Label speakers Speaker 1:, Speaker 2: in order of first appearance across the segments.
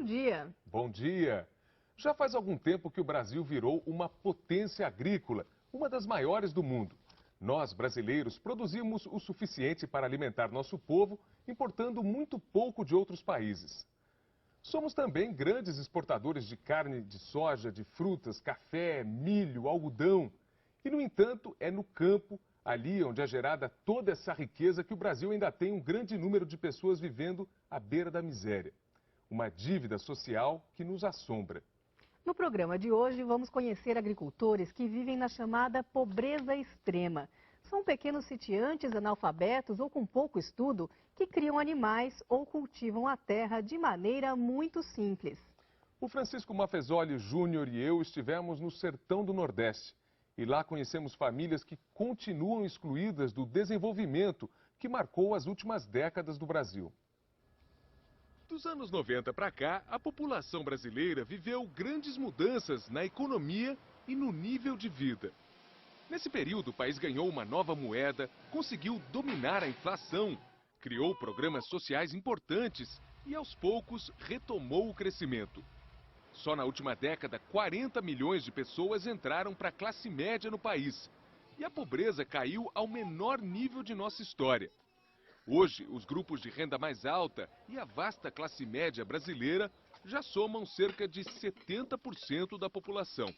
Speaker 1: dia.
Speaker 2: Bom dia. Já faz algum tempo que o Brasil virou uma potência agrícola, uma das maiores do mundo. Nós, brasileiros, produzimos o suficiente para alimentar nosso povo, importando muito pouco de outros países. Somos também grandes exportadores de carne de soja, de frutas, café, milho, algodão. E, no entanto, é no campo, ali onde é gerada toda essa riqueza, que o Brasil ainda tem um grande número de pessoas vivendo à beira da miséria. Uma dívida social que nos assombra.
Speaker 1: No programa de hoje, vamos conhecer agricultores que vivem na chamada pobreza extrema. São pequenos sitiantes, analfabetos ou com pouco estudo que criam animais ou cultivam a terra de maneira muito simples.
Speaker 2: O Francisco Maffezoli Júnior e eu estivemos no sertão do Nordeste. E lá conhecemos famílias que continuam excluídas do desenvolvimento que marcou as últimas décadas do Brasil. Dos anos 90 para cá, a população brasileira viveu grandes mudanças na economia e no nível de vida. Nesse período, o país ganhou uma nova moeda, conseguiu dominar a inflação, criou programas sociais importantes e, aos poucos, retomou o crescimento. Só na última década, 40 milhões de pessoas entraram para a classe média no país. E a pobreza caiu ao menor nível de nossa história. Hoje, os grupos de renda mais alta e a vasta classe média brasileira já somam cerca de 70% da população.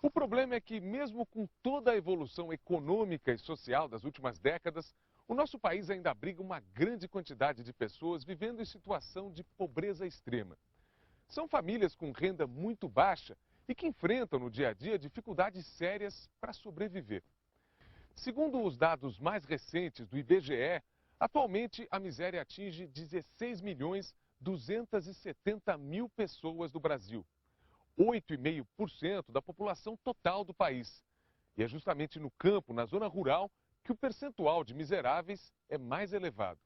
Speaker 2: O problema é que, mesmo com toda a evolução econômica e social das últimas décadas, o nosso país ainda abriga uma grande quantidade de pessoas vivendo em situação de pobreza extrema. São famílias com renda muito baixa e que enfrentam no dia a dia dificuldades sérias para sobreviver. Segundo os dados mais recentes do IBGE, atualmente a miséria atinge 16.270.000 pessoas do Brasil, 8,5% da população total do país. E é justamente no campo, na zona rural, que o percentual de miseráveis é mais elevado.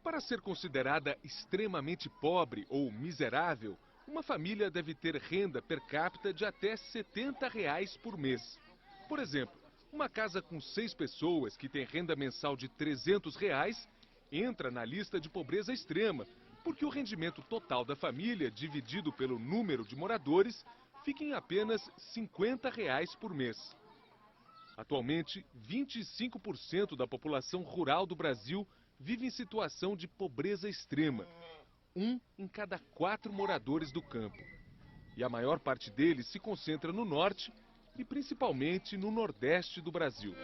Speaker 2: Para ser considerada extremamente pobre ou miserável, uma família deve ter renda per capita de até R$ 70 por mês. Por exemplo, uma casa com 6 pessoas que tem renda mensal de R$ 300 entra na lista de pobreza extrema, porque o rendimento total da família, dividido pelo número de moradores, fica em apenas R$ 50 por mês. Atualmente, 25% da população rural do Brasil vive em situação de pobreza extrema. 1 em cada 4 moradores do campo. E a maior parte deles se concentra no norte e principalmente no nordeste do Brasil.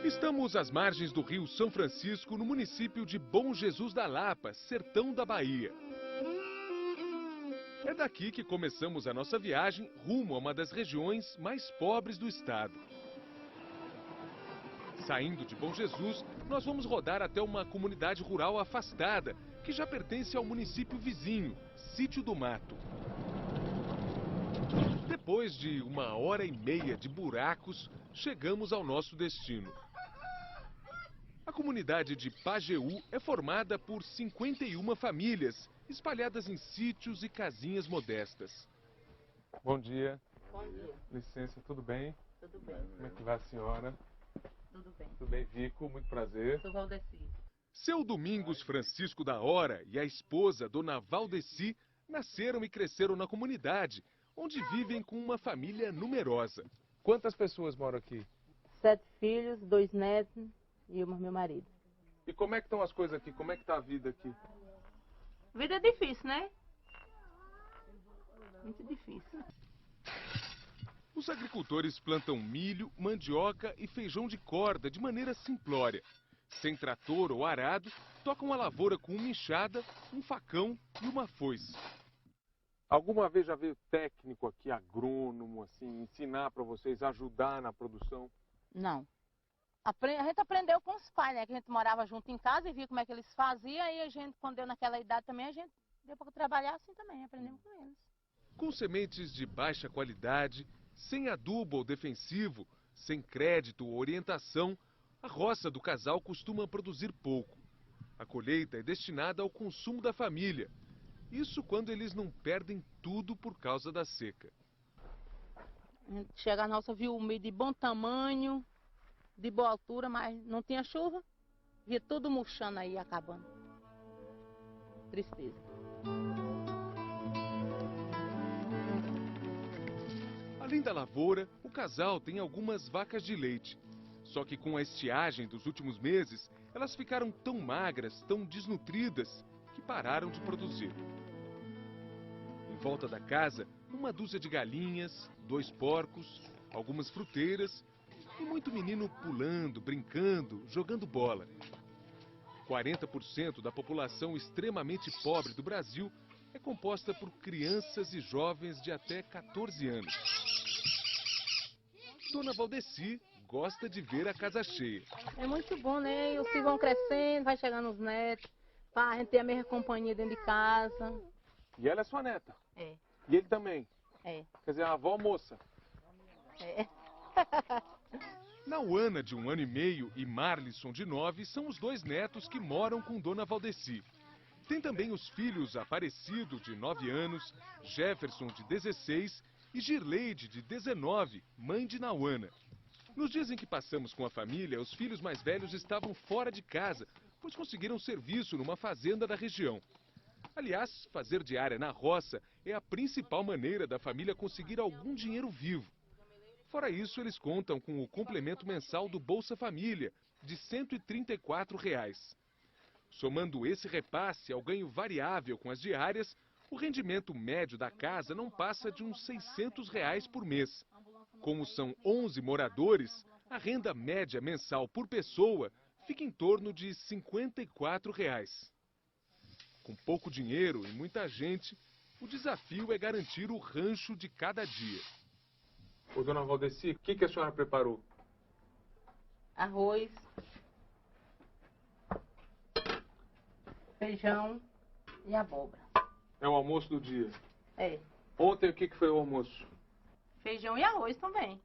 Speaker 2: Estamos às margens do Rio São Francisco, no município de Bom Jesus da Lapa, sertão da Bahia. É daqui que começamos a nossa viagem rumo a uma das regiões mais pobres do estado. Saindo de Bom Jesus, nós vamos rodar até uma comunidade rural afastada, que já pertence ao município vizinho, Sítio do Mato. Depois de 1h30 de buracos, chegamos ao nosso destino. A comunidade de Pajeú é formada por 51 famílias, espalhadas em sítios e casinhas modestas. Bom dia.
Speaker 3: Bom dia.
Speaker 2: Licença, tudo bem?
Speaker 3: Tudo bem.
Speaker 2: Como é que vai a senhora?
Speaker 3: Tudo bem.
Speaker 2: Tudo bem, Vico? Muito prazer.
Speaker 3: Sou Valdeci.
Speaker 2: Seu Domingos Francisco da Hora e a esposa, Dona Valdeci, nasceram e cresceram na comunidade, onde vivem com uma família numerosa. Quantas pessoas moram aqui?
Speaker 3: 7 filhos, 2 netos e meu marido.
Speaker 2: E como é que estão as coisas aqui? Como é que está a vida aqui?
Speaker 3: Vida é difícil, né? Muito difícil.
Speaker 2: Os agricultores plantam milho, mandioca e feijão de corda de maneira simplória. Sem trator ou arado, tocam a lavoura com uma enxada, um facão e uma foice. Alguma vez já veio técnico aqui, agrônomo, assim, ensinar para vocês, ajudar na produção?
Speaker 3: Não. A gente aprendeu com os pais, né? Que a gente morava junto em casa e via como é que eles faziam. Aí a gente, quando deu naquela idade também, a gente deu para trabalhar assim também, aprendemos com eles.
Speaker 2: Com sementes de baixa qualidade, sem adubo ou defensivo, sem crédito ou orientação, a roça do casal costuma produzir pouco. A colheita é destinada ao consumo da família. Isso quando eles não perdem tudo por causa da seca.
Speaker 3: A gente chega a nossa, viu o milho de bom tamanho, de boa altura, mas não tinha chuva. Via tudo murchando aí, acabando. tristeza.
Speaker 2: Além da lavoura, o casal tem algumas vacas de leite. Só que com a estiagem dos últimos meses, elas ficaram tão magras, tão desnutridas, que pararam de produzir. Em volta da casa, uma dúzia de galinhas, 2 porcos, algumas fruteiras e muito menino pulando, brincando, jogando bola. 40% da população extremamente pobre do Brasil é composta por crianças e jovens de até 14 anos. Dona Valdeci gosta de ver a casa cheia.
Speaker 3: É muito bom, né? Os filhos vão crescendo, vai chegando os netos, pra gente ter a mesma companhia dentro de casa.
Speaker 2: E ela é sua neta?
Speaker 3: É.
Speaker 2: E ele também?
Speaker 3: É.
Speaker 2: Quer dizer, a avó moça.
Speaker 3: É.
Speaker 2: Nauana, de 1 ano e meio, e Marlisson, de 9, são os 2 netos que moram com Dona Valdeci. Tem também os filhos Aparecido, de 9 anos, Jefferson, de 16 e Girleide, de 19, mãe de Nauana. Nos dias em que passamos com a família, os filhos mais velhos estavam fora de casa, pois conseguiram serviço numa fazenda da região. Aliás, fazer diária na roça é a principal maneira da família conseguir algum dinheiro vivo. Fora isso, eles contam com o complemento mensal do Bolsa Família, de R$ 134. Somando esse repasse ao ganho variável com as diárias, o rendimento médio da casa não passa de uns R$ 600 por mês. Como são 11 moradores, a renda média mensal por pessoa fica em torno de R$ 54. Com pouco dinheiro e muita gente, o desafio é garantir o rancho de cada dia. Ô, Dona Valdeci, o que a senhora preparou?
Speaker 3: Arroz, feijão e abóbora.
Speaker 2: É o almoço do dia.
Speaker 3: É.
Speaker 2: Ontem o que foi o almoço?
Speaker 3: Feijão e arroz também.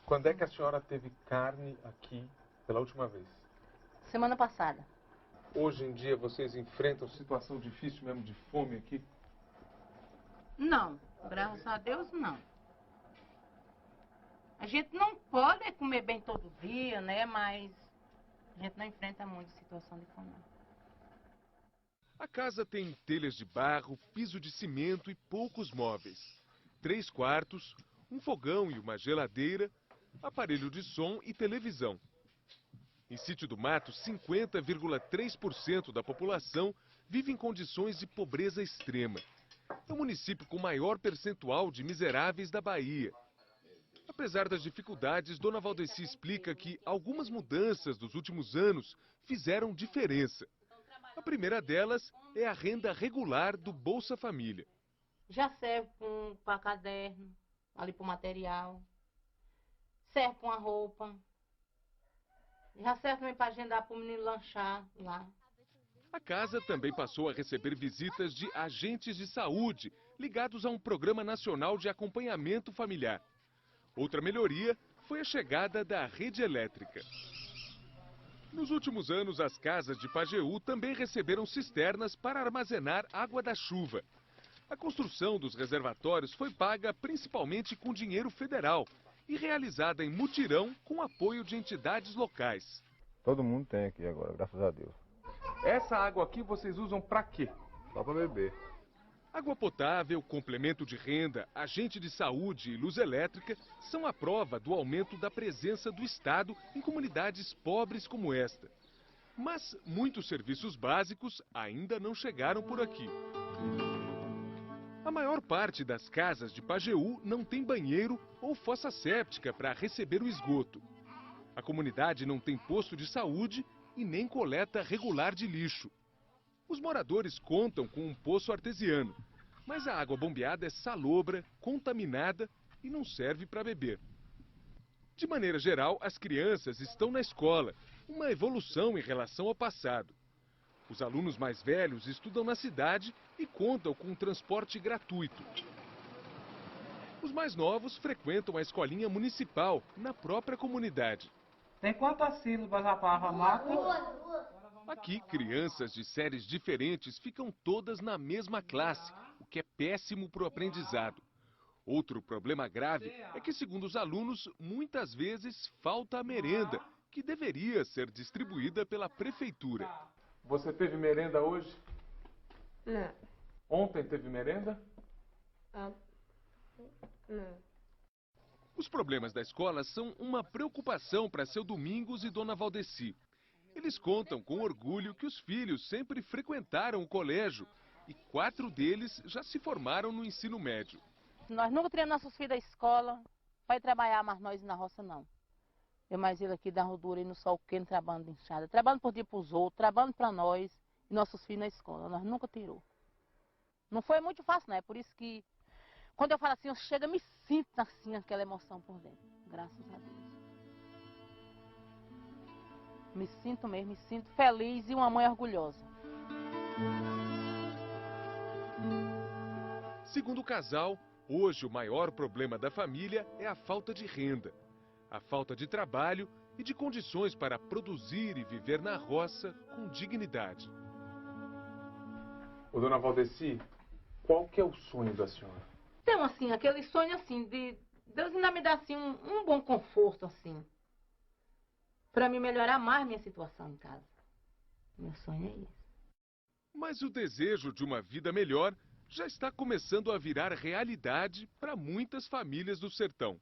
Speaker 2: Quando é que a senhora teve carne aqui pela última vez?
Speaker 3: Semana passada.
Speaker 2: Hoje em dia vocês enfrentam situação difícil mesmo de fome aqui?
Speaker 3: Não, graças a Deus não. A gente não pode comer bem todo dia, né? Mas a gente não enfrenta muito situação de fome.
Speaker 2: A casa tem telhas de barro, piso de cimento e poucos móveis. 3 quartos, um fogão e uma geladeira, aparelho de som e televisão. Em Sítio do Mato, 50,3% da população vive em condições de pobreza extrema. É o município com maior percentual de miseráveis da Bahia. Apesar das dificuldades, Dona Valdeci explica que algumas mudanças dos últimos anos fizeram diferença. A primeira delas é a renda regular do Bolsa Família.
Speaker 3: Já serve para caderno, ali para o material. Serve para uma roupa. Já serve também para agendar para o menino lanchar lá.
Speaker 2: A casa também passou a receber visitas de agentes de saúde ligados a um programa nacional de acompanhamento familiar. Outra melhoria foi a chegada da rede elétrica. Nos últimos anos, as casas de Pajeú também receberam cisternas para armazenar água da chuva. A construção dos reservatórios foi paga principalmente com dinheiro federal e realizada em mutirão com apoio de entidades locais.
Speaker 4: Todo mundo tem aqui agora, graças a Deus.
Speaker 2: Essa água aqui vocês usam para quê?
Speaker 4: Só para beber.
Speaker 2: Água potável, complemento de renda, agente de saúde e luz elétrica são a prova do aumento da presença do Estado em comunidades pobres como esta. Mas muitos serviços básicos ainda não chegaram por aqui. A maior parte das casas de Pajeú não tem banheiro ou fossa séptica para receber o esgoto. A comunidade não tem posto de saúde e nem coleta regular de lixo. Os moradores contam com um poço artesiano, mas a água bombeada é salobra, contaminada e não serve para beber. De maneira geral, as crianças estão na escola, uma evolução em relação ao passado. Os alunos mais velhos estudam na cidade e contam com um transporte gratuito. Os mais novos frequentam a escolinha municipal, na própria comunidade.
Speaker 5: Tem quantas sílabas a palavra mata?
Speaker 2: Aqui, crianças de séries diferentes ficam todas na mesma classe, o que é péssimo para o aprendizado. Outro problema grave é que, segundo os alunos, muitas vezes falta a merenda, que deveria ser distribuída pela prefeitura. Você teve merenda hoje?
Speaker 6: Não.
Speaker 2: Ontem teve merenda?
Speaker 6: Não.
Speaker 2: Os problemas da escola são uma preocupação para seu Domingos e Dona Valdeci. Eles contam com orgulho que os filhos sempre frequentaram o colégio e 4 deles já se formaram no ensino médio.
Speaker 3: Nós nunca tiramos nossos filhos da escola para ir trabalhar, mas nós na roça não. Eu mais ele aqui da rodura e no sol quente, trabalhando de enxada, trabalhando por dia para os outros, trabalhando para nós e nossos filhos na escola. Nós nunca tirou. Não foi muito fácil, não. É por isso que, quando eu falo assim, eu chego e me sinto assim, aquela emoção por dentro. Graças a Deus. Me sinto mesmo, me sinto feliz e uma mãe orgulhosa.
Speaker 2: Segundo o casal, hoje o maior problema da família é a falta de renda, a falta de trabalho e de condições para produzir e viver na roça com dignidade. Ô, Dona Valdeci, qual que é o sonho da senhora?
Speaker 3: Então, assim, aquele sonho assim, de Deus ainda me dá assim, um bom conforto, assim, para me melhorar mais minha situação em casa. Meu sonho é esse.
Speaker 2: Mas o desejo de uma vida melhor já está começando a virar realidade para muitas famílias do sertão.